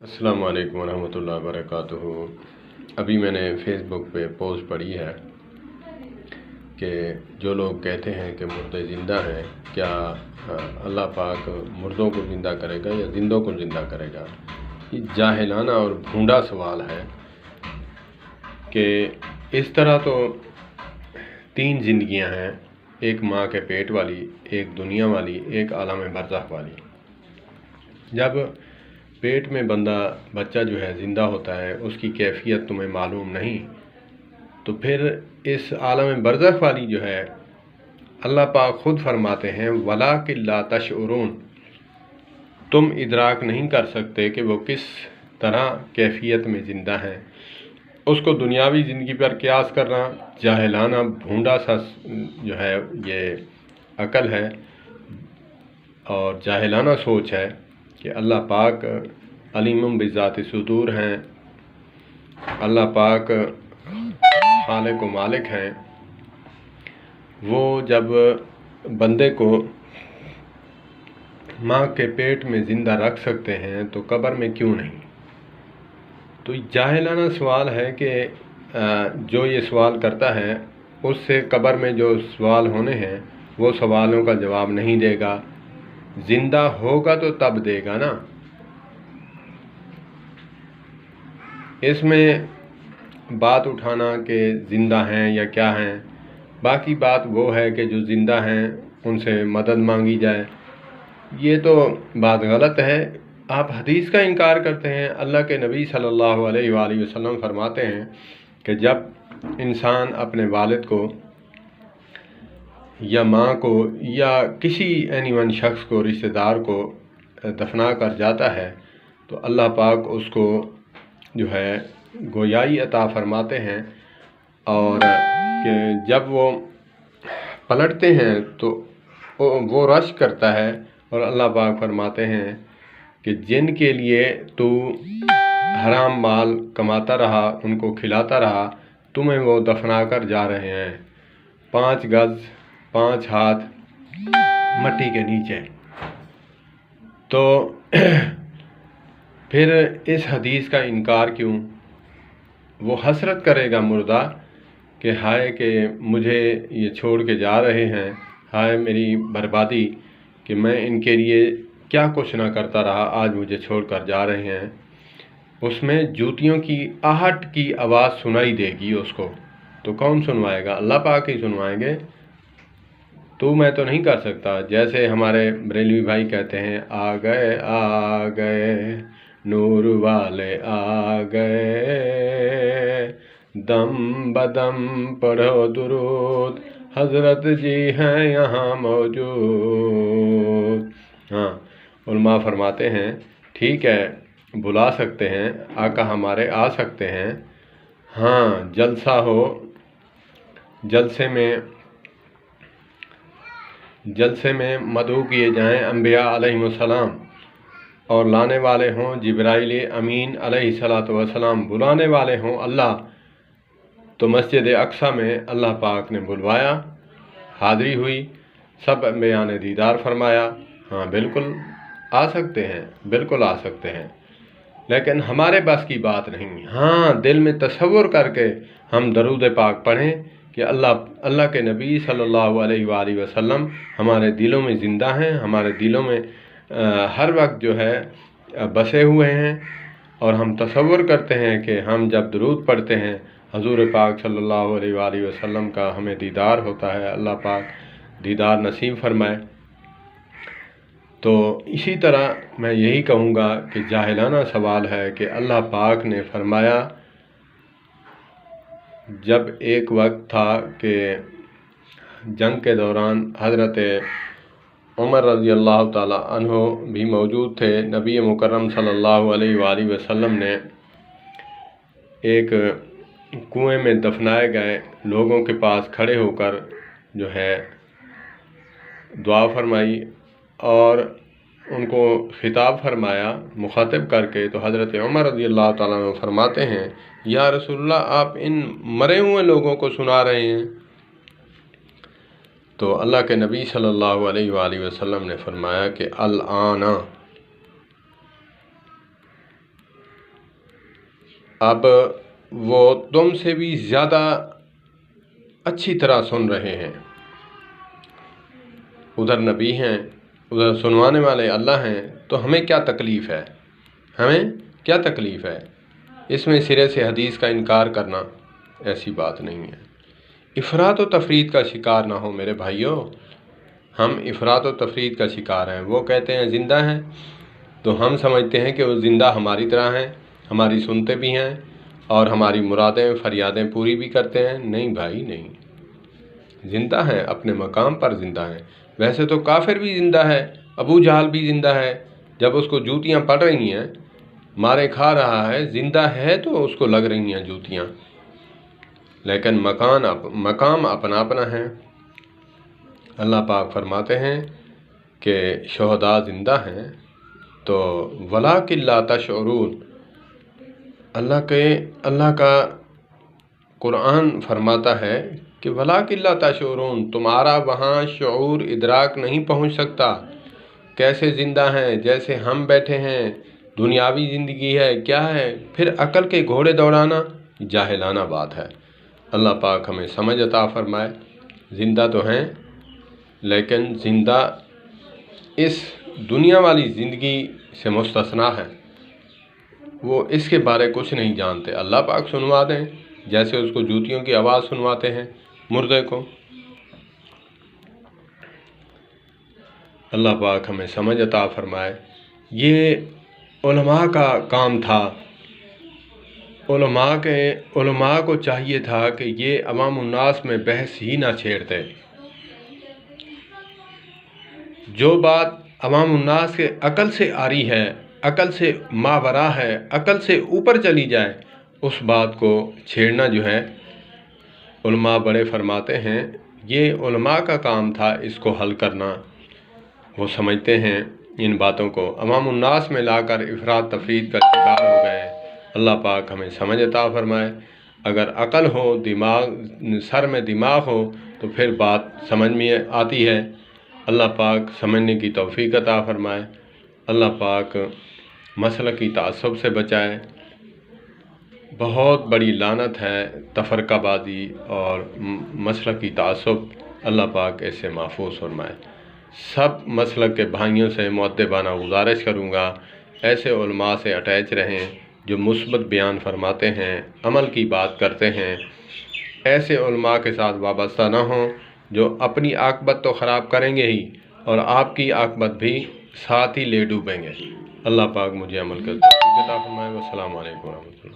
अस्सलामु अलैकुम वरहमतुल्लाहि वबरकातुहू। अभी मैंने फ़ेसबुक पे पोस्ट पढ़ी है कि जो लोग कहते हैं कि मुर्दे ज़िंदा हैं, क्या अल्लाह पाक मुर्दों को ज़िंदा करेगा या ज़िंदों को ज़िंदा करेगा। ये जाहिलाना और भूंडा सवाल है कि इस तरह तो 3 ज़िंदगियां हैं, एक माँ के पेट वाली, एक दुनिया वाली, एक आलम बरज़ख वाली। जब पेट में बच्चा जो है ज़िंदा होता है, उसकी कैफियत तुम्हें मालूम नहीं, तो फिर इस आलम बरज़ख वाली जो है, अल्लाह पाक ख़ुद फरमाते हैं वलाकिन ला तशउरून, तुम इदराक नहीं कर सकते कि वो किस तरह कैफियत में ज़िंदा हैं। उसको दुनियावी ज़िंदगी पर क़यास करना जाहिलाना भूंडा सा जो है ये अकल है और जाहिलाना सोच है कि अल्लाह पाक अलीमुम बिज़ाति सुदूर हैं, अल्लाह पाक खालिक व मालिक हैं। वो जब बंदे को माँ के पेट में ज़िंदा रख सकते हैं तो कब्र में क्यों नहीं। तो जाहिलाना सवाल है कि जो ये सवाल करता है उससे कब्र में जो सवाल होने हैं वो सवालों का जवाब नहीं देगा। ज़िंदा होगा तो तब देगा ना। इसमें बात उठाना कि ज़िंदा हैं या क्या हैं, बाकी बात वो है कि जो ज़िंदा हैं उनसे मदद मांगी जाए, ये तो बात गलत है। आप हदीस का इनकार करते हैं। अल्लाह के नबी सल्लल्लाहु अलैहि वसल्लम फरमाते हैं कि जब इंसान अपने वालिद को या माँ को या किसी एनिवन शख्स को, रिश्तेदार को दफना कर जाता है तो अल्लाह पाक उसको जो है गोयाई अता फरमाते हैं और कि जब वो पलटते हैं तो वो रश करता है और अल्लाह पाक फरमाते हैं कि जिनके लिए तू हराम माल कमाता रहा, उनको खिलाता रहा, तुम्हें वो दफना कर जा रहे हैं 5 गज 5 हाथ मट्टी के नीचे। तो फिर इस हदीस का इनकार क्यों। वो हसरत करेगा मुर्दा कि हाय कि मुझे ये छोड़ के जा रहे हैं, हाय मेरी बर्बादी कि मैं इनके लिए क्या कुछ ना करता रहा, आज मुझे छोड़ कर जा रहे हैं। उसमें जूतियों की आहट की आवाज़ सुनाई देगी उसको। तो कौन सुनवाएगा? अल्लाह पाक ही सुनवाएंगे। तू मैं तो नहीं कर सकता। जैसे हमारे बरेलवी भाई कहते हैं आ गए नूर वाले आ गए, दम बदम पढ़ो दुरूद, हज़रत जी हैं यहाँ मौजूद। हाँ, उलमा फरमाते हैं ठीक है, बुला सकते हैं, आका हमारे आ सकते हैं। हाँ, जलसा हो, जलसे में मदऊ किए जाएँ अंबिया अलैहिमुस्सलाम और लाने वाले हों जिब्राइल अमीन अलैहिस्सलातु वस्सलाम, बुलाने वाले हों अल्लाह। तो मस्जिद अक्सा में अल्लाह पाक ने बुलवाया, हाज़री हुई, सब अंबिया ने दीदार फरमाया। हाँ बिल्कुल आ सकते हैं, बिल्कुल आ सकते हैं, लेकिन हमारे बस की बात नहीं। हाँ, दिल में तसव्वुर करके हम दरूद पाक पढ़ें कि अल्लाह के नबी सल्लल्लाहु अलैहि वसल्लम हमारे दिलों में ज़िंदा हैं, हमारे दिलों में हर वक्त जो है बसे हुए हैं। और हम तसव्वुर करते हैं कि हम जब दरूद पढ़ते हैं हजूर पाक सल्लल्लाहु अलैहि वसल्लम का हमें दीदार होता है। अल्लाह पाक दीदार नसीब फरमाए। तो इसी तरह मैं यही कहूँगा कि जाहिलाना सवाल है कि अल्लाह पाक ने फरमाया, जब एक वक्त था कि जंग के दौरान हज़रत उमर रज़ी अल्लाह ताला अन्हो भी मौजूद थे। नबी मुकर्रम सल्लल्लाहु अलैहि वसल्लम ने एक कुएं में दफनाए गए लोगों के पास खड़े होकर जो है दुआ फरमाई और उनको खिताब फरमाया मुखातिब करके। तो हज़रत उमर रज़ी अल्लाह ताला अन्हु फरमाते हैं, या रसूलल्लाह, आप इन मरे हुए लोगों को सुना रहे हैं। तो अल्लाह के नबी सल्लल्लाहु अलैहि वसल्लम ने फरमाया कि अल आना, اب وہ تم سے بھی زیادہ اچھی طرح سن رہے ہیں۔ ادھر نبی ہیں، ادھر سنوانے والے اللہ ہیں، تو ہمیں کیا تکلیف ہے؟ ہمیں کیا تکلیف ہے؟ اس میں سرے سے حدیث کا انکار کرنا ایسی بات نہیں ہے۔ افراط و تفرید کا شکار نہ ہو میرے بھائیوں، ہم افراط و تفرید کا شکار ہیں۔ وہ کہتے ہیں زندہ ہیں تو ہم سمجھتے ہیں کہ وہ زندہ ہماری طرح ہیں، ہماری سنتے بھی ہیں اور ہماری مرادیں فریادیں پوری بھی کرتے ہیں۔ نہیں بھائی نہیں، زندہ ہیں، اپنے مقام پر زندہ ہیں۔ ویسے تو کافر بھی زندہ ہے، ابو جہل بھی زندہ ہے، جب اس کو جوتیاں پڑ رہی ہیں، مارے کھا رہا ہے، زندہ ہے تو اس کو لگ رہی ہیں جوتیاں، لیکن مقام اپنا اپنا ہے۔ اللہ پاک فرماتے ہیں کہ شہداء زندہ ہیں تو وَلَٰكِن لَا تَشْعُرُونَ، اللہ کا قرآن فرماتا ہے کہ وَلَٰكِن لَا تَشْعُرُونَ، تمہارا وہاں شعور ادراک نہیں پہنچ سکتا۔ کیسے زندہ ہیں؟ جیسے ہم بیٹھے ہیں، دنیاوی زندگی ہے، کیا ہے؟ پھر عقل کے گھوڑے دوڑانا جاہلانہ بات ہے۔ اللہ پاک ہمیں سمجھ عطا فرمائے۔ زندہ تو ہیں لیکن زندہ اس دنیا والی زندگی سے مستثنا ہے، وہ اس کے بارے کچھ نہیں جانتے۔ اللہ پاک سنوا دیں، جیسے اس کو جوتیوں کی آواز سنواتے ہیں مردے کو۔ اللہ پاک ہمیں سمجھ عطا فرمائے۔ یہ علماء کا کام تھا، علماء کو چاہیے تھا کہ یہ عوام الناس میں بحث ہی نہ چھیڑتے۔ جو بات عوام الناس کے عقل سے آری ہے، عقل سے ماورا ہے، عقل سے اوپر چلی جائے، اس بات کو چھیڑنا جو ہے، علماء بڑے فرماتے ہیں یہ علماء کا کام تھا اس کو حل کرنا۔ وہ سمجھتے ہیں ان باتوں کو، عوام الناس میں لا کر افراط تفرید کا شکار ہو گئے۔ اللہ پاک ہمیں سمجھ عطا فرمائے۔ اگر عقل ہو، سر میں دماغ ہو تو پھر بات سمجھ میں آتی ہے۔ اللہ پاک سمجھنے کی توفیق عطا فرمائے۔ اللہ پاک مسلکی تعصب سے بچائے۔ بہت بڑی لعنت ہے تفرقہ بازی اور مسلکی تعصب، اللہ پاک اس سے محفوظ فرمائے۔ سب مسلک کے بھائیوں سے مؤدبانہ گزارش کروں گا، ایسے علماء سے اٹیچ رہیں جو مثبت بیان فرماتے ہیں، عمل کی بات کرتے ہیں۔ ایسے علماء کے ساتھ وابستہ نہ ہوں جو اپنی عاقبت تو خراب کریں گے ہی اور آپ کی عاقبت بھی ساتھ ہی لے ڈوبیں گے۔ اللہ پاک مجھے عمل کرتے توفیق عطا فرمائے۔ والسلام علیکم ورحمۃ اللہ۔